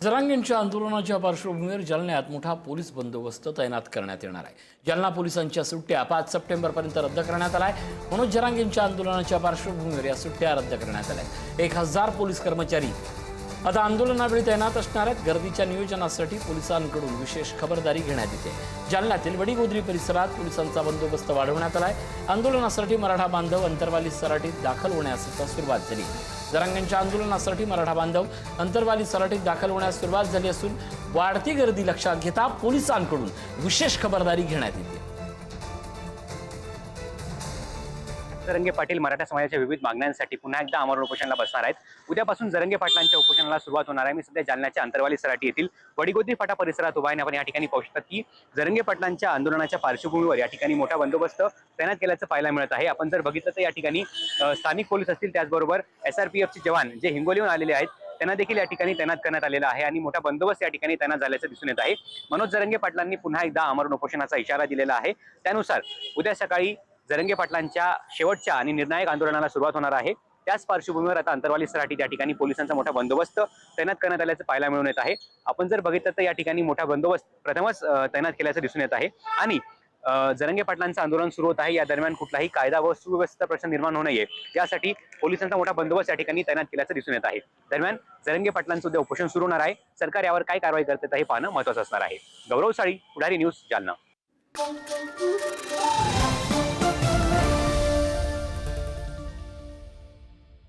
जरांगेंच्या आंदोलनाच्या पार्श्वभूमीवर जालन्यात मोठा पोलीस बंदोबस्त तैनात करण्यात येणार आहे। जालना पोलिसांच्या सुट्ट्या 5 सप्टेंबरपर्यंत रद्द करण्यात आल्या आहे। मनोज जरांगेंच्या आंदोलनाच्या पार्श्वभूमीवर या सुट्ट्या रद्द करण्यात आल्या आहेत। 1000 पोलीस कर्मचारी आता आंदोलनावेळी तैनात असणार आहेत। गर्दीच्या नियोजनासाठी पोलिसांकडून विशेष खबरदारी घेण्यात येते। जालन्यातील वडीगोद्री परिसरात पोलिसांचा बंदोबस्त वाढवण्यात आला आहे। आंदोलनासाठी मराठा बांधव अंतरवाली सराटीत दाखल होण्यास सुरुवात झाली। जरांगेंच्या आंदोलनासाठी मराठा बांधव अंतरवाली सराटीत दाखल होण्यास सुरुवात झाली असून वाढती गर्दी लक्षात घेता पोलिसांकडून विशेष खबरदारी घेण्यात येते। जरंगे पाटील मराठा समाजाच्या विविध मागण्यांसाठी पुन्हा एकदा आमरण उपोषणाला बसणार आहेत। उद्यापासून जरंगे पाटलांच्या उपोषणाला सुरुवात होणार आहे। मी सध्या जालन्याच्या अंतरवाली सराटी येथील वडीगोद्री फाटा परिसरात उभा आहे। आपण या ठिकाणी पाहू शकता की जरंगे पाटलांच्या आंदोलनाच्या पार्श्वभूमीवर या ठिकाणी मोठा बंदोबस्त तैनात केल्याचं पाहायला मिळत आहे। आपण जर बघितलं तर या ठिकाणी स्थानिक पोलीस असतील, त्याचबरोबर SRPFचे जवान जे हिंगोलीहून आलेले आहेत त्यांना देखील या ठिकाणी तैनात करण्यात आलेला आहे आणि मोठा बंदोबस्त या ठिकाणी तैनात झाल्याचं दिसून येत आहे। मनोज जरंगे पाटलांनी पुन्हा एकदा आमरण उपोषणाचा इशारा दिलेला आहे। त्यानुसार उद्या सकाळी जरंगे पाटलांच्या शेवटच्या आणि निर्णायक आंदोलनाला सुरुवात होणार आहे। त्याच पार्श्वभूमीवर आता अंतरवाली सराटी त्या ठिकाणी पोलिसांचा मोठा बंदोबस्त तैनात करण्यात आल्याचं पाहायला मिळून येत आहे। आपण जर बघितलं तर या ठिकाणी मोठा बंदोबस्त प्रथमच तैनात केल्याचं दिसून येत आहे आणि जरंगे पाटलांचं आंदोलन सुरू होत आहे। या दरम्यान कुठलाही कायदा व सुव्यवस्थेचा प्रश्न निर्माण होऊ नये यासाठी पोलिसांचा मोठा बंदोबस्त या ठिकाणी तैनात केल्याचं दिसून येत आहे। दरम्यान जरंगे पाटलांचं उद्या उपोषण सुरू होणार आहे। सरकार यावर काय कारवाई करते हे पाहणं महत्त्वाचं असणार आहे। गौरव साळी, पुढारी न्यूज, जालना।